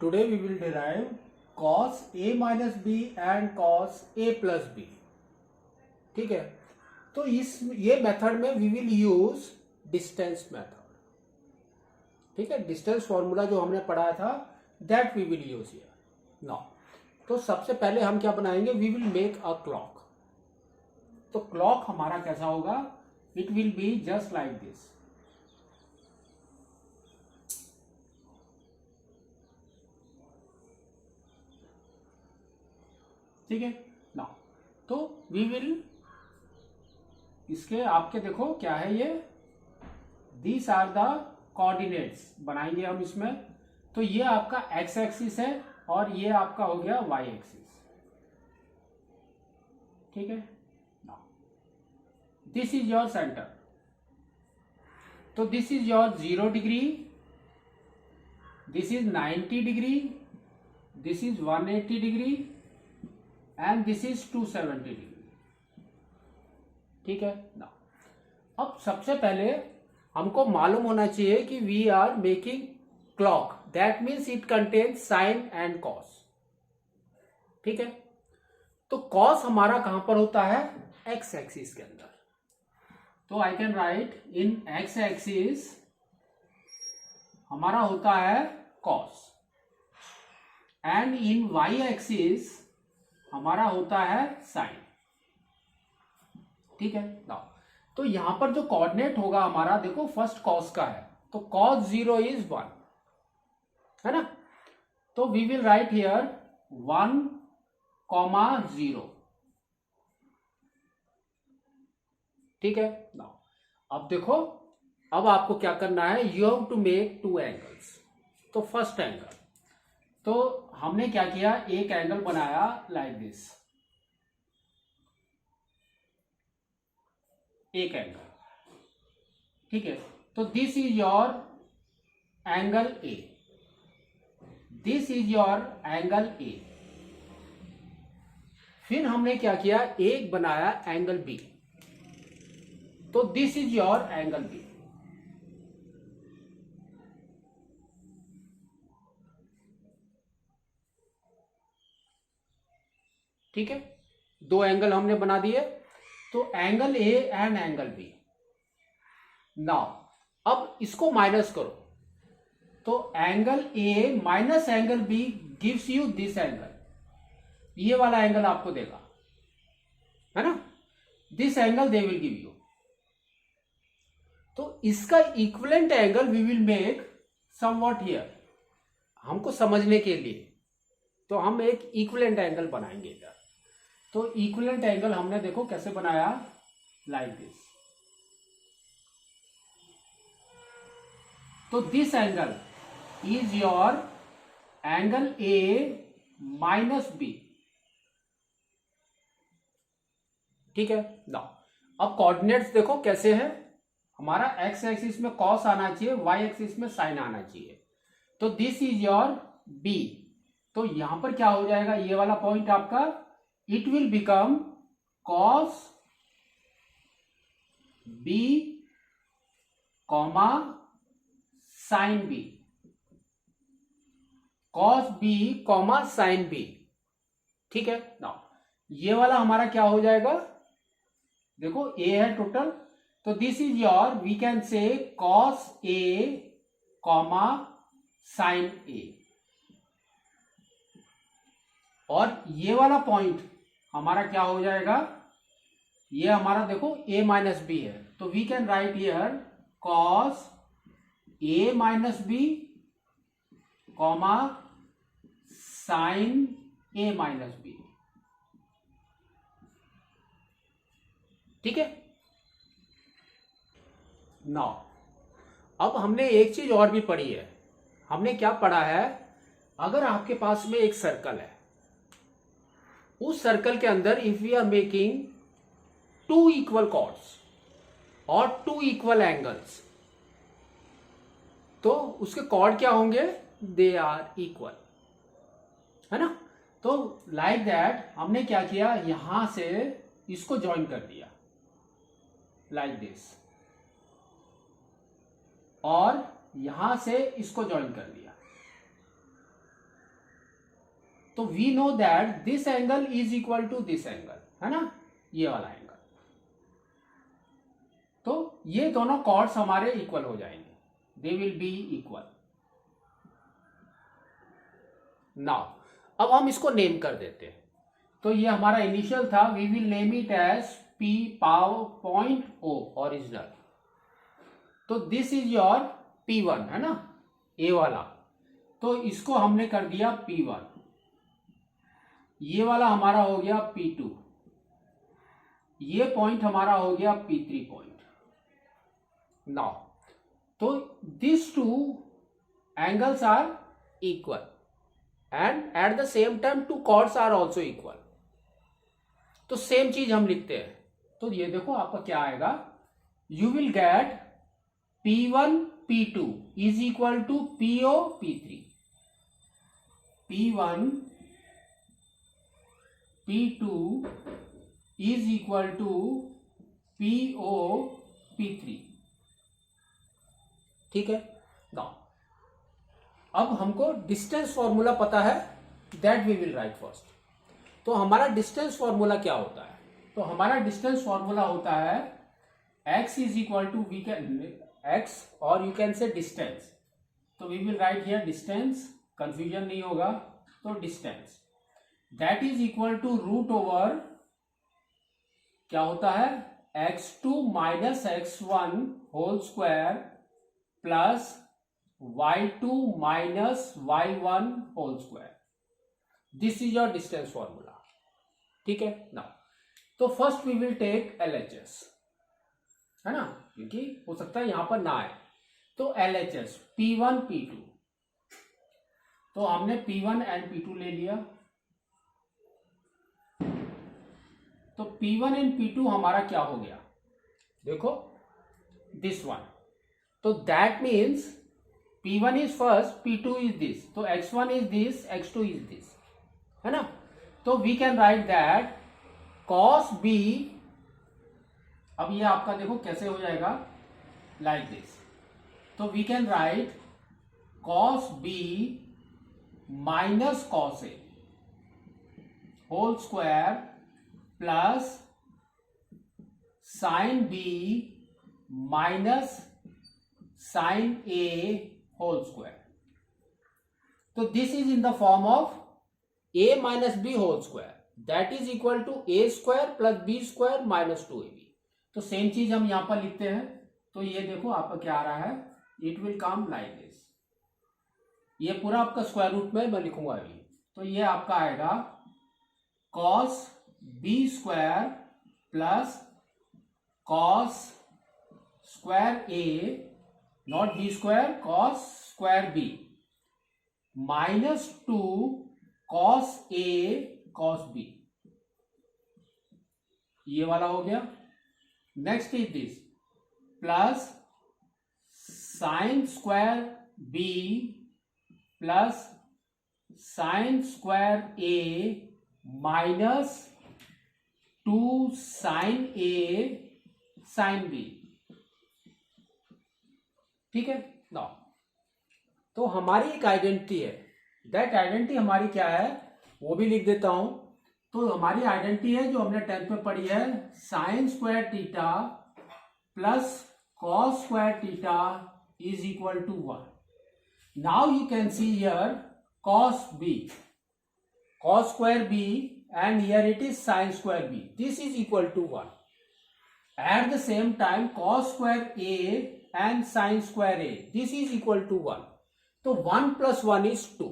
Today we will derive cos a minus b and cos a plus b. ठीक है, तो ये method में we will use distance method. ठीक है, डिस्टेंस फॉर्मूला जो हमने पढ़ा था that we will use here now. तो सबसे पहले हम क्या बनाएंगे, we will make a clock. तो क्लॉक हमारा कैसा होगा, it will be just like this. ठीक है नाउ, तो वी विल इसके आपके देखो क्या है ये, दीज आर द कोऑर्डिनेट्स बनाएंगे हम इसमें. तो ये आपका एक्स एक्सिस है और ये आपका हो गया वाई एक्सिस. ठीक है now, this is your centre. तो this is your 0 degree, this is 90 degree, this is 180 degree and this is 270 degree. ठीक है ना, अब सबसे पहले हमको मालूम होना चाहिए कि we are making clock, that means it contains sine and cos. ठीक है, तो कॉस हमारा कहां पर होता है, एक्स एक्सिस के अंदर. तो I can write in X axis हमारा होता है cos and in Y axis हमारा होता है साइन. ठीक है नाउ, तो यहां पर जो कोऑर्डिनेट होगा हमारा, देखो फर्स्ट कॉस का है, तो कॉस 0 इज 1 है ना. तो वी विल राइट हियर 1, 0. ठीक है नाउ, अब देखो, अब आपको क्या करना है, you have to make 2 angles. तो फर्स्ट एंगल, तो हमने क्या किया, एक एंगल बनाया लाइक दिस, एक एंगल. ठीक है, तो this is your angle A, this is your angle A. फिर हमने क्या किया, एक बनाया एंगल बी, तो this is your angle B. ठीक है, 2 एंगल हमने बना दिए. तो angle A and angle B. Now अब इसको माइनस करो, तो angle A minus angle B gives you this angle. ये वाला एंगल आपको देगा, है ना, this angle they will give you. तो इसका equivalent angle we will make somewhat here, हमको समझने के लिए. तो हम एक इक्विवेलेंट एंगल बनाएंगे इधर. तो इक्विवेलेंट एंगल हमने देखो कैसे बनाया, लाइक दिस. तो this angle is your angle A minus B. ठीक है नाउ, अब कोऑर्डिनेट्स देखो कैसे है, हमारा एक्स एक्सिस में कॉस आना चाहिए, वाई एक्सिस में साइन आना चाहिए. तो दिस इज योर बी. तो यहां पर क्या हो जाएगा, ये वाला पॉइंट आपका, it will become cos B comma sine B, cos B comma sine B. ठीक है नाउ, ये वाला हमारा क्या हो जाएगा, देखो ए है टोटल, तो this is your, we can say cos A comma sine A. और ये वाला पॉइंट हमारा क्या हो जाएगा, ये हमारा देखो a माइनस बी है, तो we can write here cos a minus B comma sine a minus B. ठीक है नाउ, अब हमने एक चीज और भी पढ़ी है. हमने क्या पढ़ा है, अगर आपके पास में एक सर्कल है, उस सर्कल के अंदर if we are making 2 equal chords और 2 इक्वल एंगल्स, तो उसके कॉर्ड क्या होंगे, दे आर इक्वल, है ना. तो लाइक दैट हमने क्या किया, यहां से इसको ज्वाइन कर दिया लाइक दिस, और यहां से इसको ज्वाइन कर दिया. तो we know that this angle is equal to this angle, है ना, ये वाला एंगल। तो ये दोनों कॉर्ड्स हमारे इक्वल हो जाएंगे, they will be equal. Now अब हम इसको नेम कर देते हैं। तो ये हमारा इनिशियल था, we will name it as P power point O original. तो दिस इज योर P1, है ना, ए वाला। तो इसको हमने कर दिया P1, ये वाला हमारा हो गया P2, ये पॉइंट हमारा हो गया P3 पॉइंट। नाउ तो this two angles are equal and at the same time two chords are also equal. तो सेम चीज हम लिखते हैं। तो ये देखो आपका क्या आएगा, you will get P1 P2 is equal to PO P3, P1 P2 is equal to PO P3। ठीक है। नाउ अब हमको डिस्टेंस फॉर्मूला पता है, that we will write first. तो हमारा डिस्टेंस फॉर्मूला क्या होता है? तो हमारा डिस्टेंस फॉर्मूला होता है x is equal to, we can x और यू कैन से डिस्टेंस। तो we will write here distance, confusion नहीं होगा। तो distance that is equal to root over, क्या होता है, x2 minus x1 whole square plus y2 minus y1 whole square. This is your distance formula. ठीक है। Now तो first we will take LHS, है ना, क्योंकि हो सकता है यहां पर ना आए। तो LHS P1 P2, तो हमने P1 एंड P2 ले लिया। तो P1 एंड P2 हमारा क्या हो गया, देखो दिस वन। तो that means P1 is first, P2 is this, तो x1 is this, x2 is this, है ना। तो we can write that cos B, अब ये आपका देखो कैसे हो जाएगा, लाइक दिस। तो we can write cos B minus cos A whole square plus sin B minus sin A whole square. तो this is in the form of A minus B whole square, that is equal to A square plus B square minus 2AB। तो same चीज हम यहां पर लिखते हैं। तो ये देखो आपका क्या आ रहा है, it will come like this. ये पूरा आपका स्क्वायर रूट में मैं लिखूंगा अभी। तो ये आपका आएगा cos B square plus cos square A, not B square, cos square B minus 2 cos A cos B, ये वाला हो गया। Next is this plus sine square B प्लस sine square A minus 2 sine A sine B। ठीक है। Now तो हमारी एक आइडेंटिटी है, दैट आइडेंटिटी हमारी क्या है वो भी लिख देता हूं। तो हमारी आइडेंटिटी है जो हमने 10th में पढ़ी है, sine square theta plus cos square theta is equal to 1। Now you can see here cos B, cos square B, and here it is sin square B. This is equal to 1. At the same time cos square A and sin square A, this is equal to 1. तो 1 plus 1 is 2,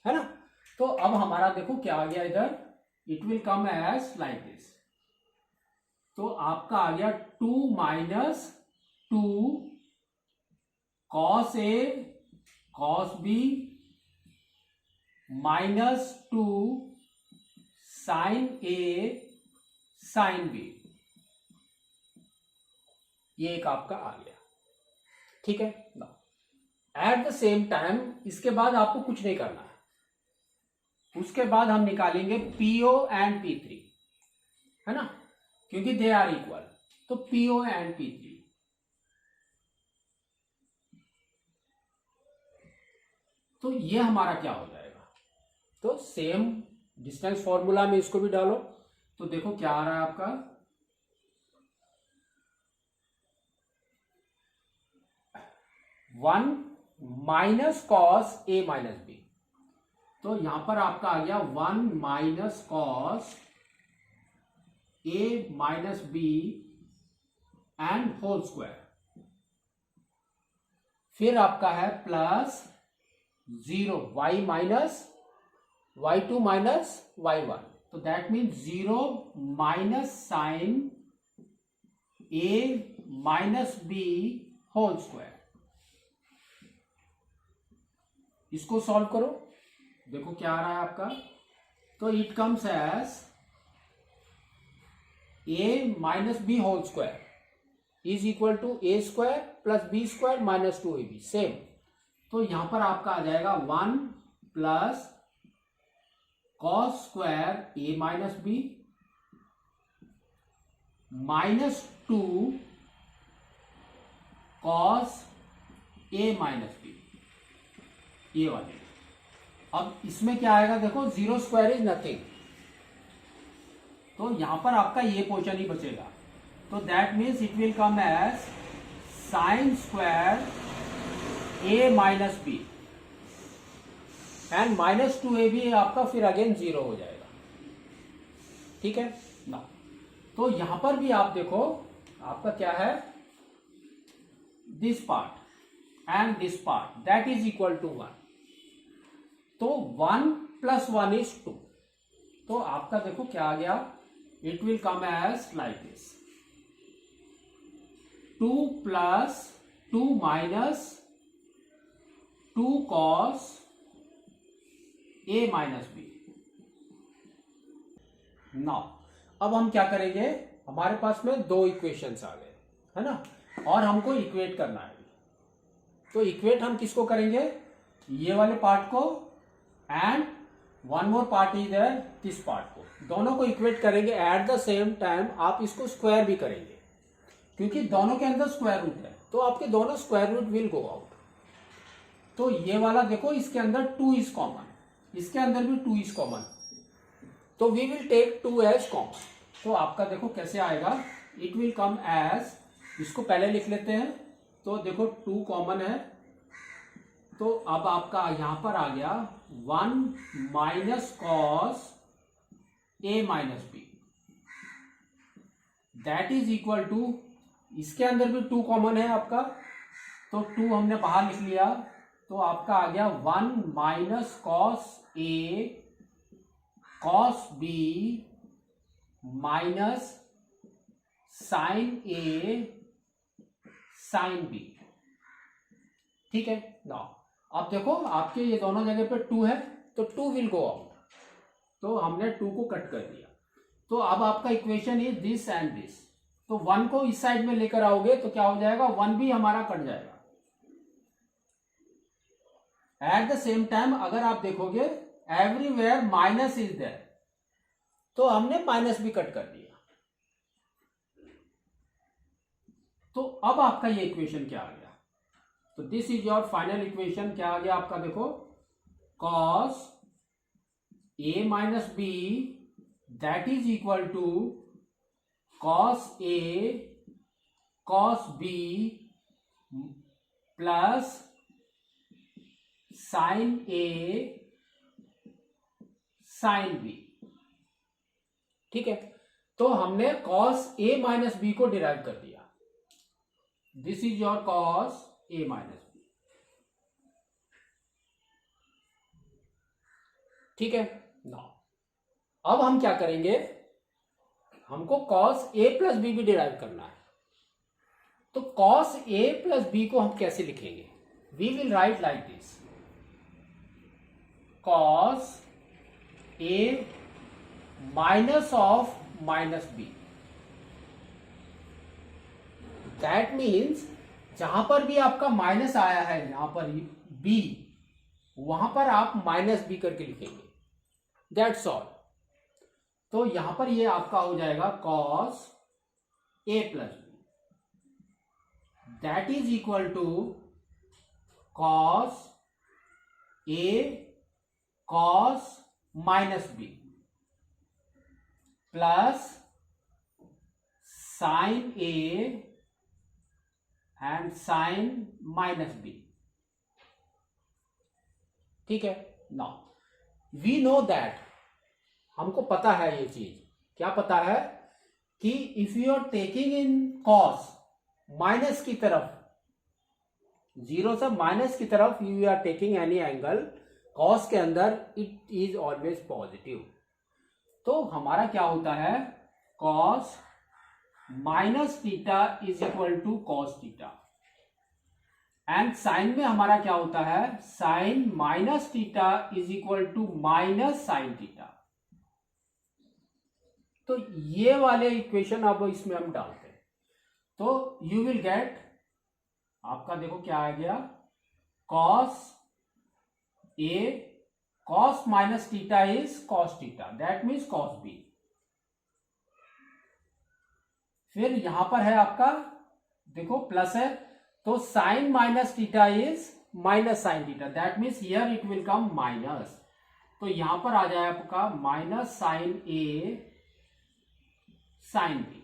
है ना। तो अब हमारा देखो क्या आ गया इधर, it will come as like this. तो आपका आ गया 2 minus 2 cos A cos B minus 2 sine A sine B, ये एक आपका आ गया। ठीक है। एट द सेम टाइम इसके बाद आपको कुछ नहीं करना है, उसके बाद हम निकालेंगे PO एंड P3, है ना, क्योंकि दे आर इक्वल। तो PO एंड P3, तो ये हमारा क्या हो जाएगा, तो सेम डिस्टेंस फॉर्मूला में इसको भी डालो, तो देखो क्या आ रहा है आपका, 1 minus cos A minus B. तो यहां पर आपका आ गया 1 minus cos A minus B and whole square. फिर आपका है plus 0 y minus y2 minus y1, तो दैट मीन 0 minus sine A minus B whole square. इसको सॉल्व करो, देखो क्या आ रहा है आपका, तो it comes as A minus B whole square is equal to A square plus B square minus 2ab same. तो यहां पर आपका आ जाएगा 1 plus cos square A minus B minus 2 cos A minus B, ये वाले। अब इसमें क्या आएगा देखो, 0 स्क्वायर इज नथिंग, तो यहां पर आपका ये पोर्शन ही बचेगा, तो that means it will come as sine square A minus B and minus 2ab आपका फिर अगेन 0 हो जाएगा, ठीक है ना। तो यहां पर भी आप देखो आपका क्या है, this part and this part that is equal to 1, तो 1 प्लस 1 इज 2, तो आपका देखो क्या आ गया, it will come as like this, 2 plus 2 minus 2 cos A minus B. Now अब हम क्या करेंगे, हमारे पास में दो इक्वेशंस आ गए है ना, और हमको इक्वेट करना है। तो इक्वेट हम किसको करेंगे, ये वाले पार्ट को and one more part is there this part को, दोनों को इक्वेट करेंगे। एट द सेम टाइम आप इसको स्क्वायर भी करेंगे, क्योंकि दोनों के अंदर स्क्वायर रूट है, तो आपके दोनों square root will go out. तो ये वाला देखो, इसके अंदर 2 इज कॉमन, इसके अंदर भी 2 इज कॉमन, तो we will take 2 as common. तो आपका देखो कैसे आएगा, इट विल कम एज, इसको पहले लिख लेते हैं, तो देखो 2 कॉमन है, तो अब आपका यहां पर आ गया 1 minus cos A minus B that is equal to, इसके अंदर भी 2 कॉमन है आपका, तो 2 हमने बाहर लिख लिया, तो आपका आ गया 1 minus cos A cos B minus sine A sine B, ठीक है ना। अब देखो आपके ये दोनों जगह पे 2 है, तो 2 विल गो आउट, तो हमने 2 को कट कर दिया। तो अब आपका equation is this and this, तो 1 को इस साइड में लेकर आओगे तो क्या हो जाएगा, 1 भी हमारा कट जाएगा। एट द सेम टाइम अगर आप देखोगे एवरीवेयर माइनस इज देयर, तो हमने माइनस भी कट कर दिया। तो अब आपका ये इक्वेशन क्या आ गया, तो this is your final equation. क्या आ गया आपका देखो, cos A minus B that is equal to cos A cos B plus sine A sine B, ठीक है। तो हमने कॉस ए माइनस बी को डिराइव कर दिया, this is your cos A minus B, ठीक है ना। अब हम क्या करेंगे, हमको कॉस ए प्लस बी भी डिराइव करना है, तो कॉस ए प्लस बी को हम कैसे लिखेंगे, we will write like this, cos A minus of minus B, that means जहां पर भी आपका माइनस आया है, यहां पर बी, वहां पर आप माइनस बी करके लिखेंगे, दैट्स ऑल। तो यहां पर ये आपका हो जाएगा cos A plus B that is equal to cos A cos minus B plus sine A and sine minus B. ठीक है, नाउ वी नो दैट, हमको पता है ये चीज, क्या पता है कि if you are taking in cos minus की तरफ, जीरो से माइनस की तरफ you are taking any angle cos के अंदर, इट इज ऑलवेज पॉजिटिव। तो हमारा क्या होता है, cos minus theta is equal to cos theta, and sine में हमारा क्या होता है, sine minus theta is equal to minus sine theta. तो ये वाले इक्वेशन अब इसमें हम डालते हैं, तो यू विल गेट, आपका देखो क्या आ गया, cos A cos minus theta is cos theta, that means cos B. फिर यहां पर है आपका, देखो प्लस है, तो sine minus theta is minus sine theta, that means here it will come minus, तो यहां पर आ जाए आपका minus sine A sine B.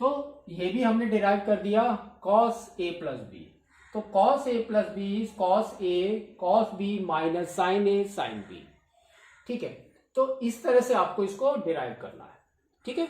तो ये भी हमने डिराइव कर दिया कॉस ए प्लस बी, तो cos A plus B is cos A cos B minus sine A sine B. ठीक है, तो इस तरह से आपको इसको डिराइव करना है। ठीक है।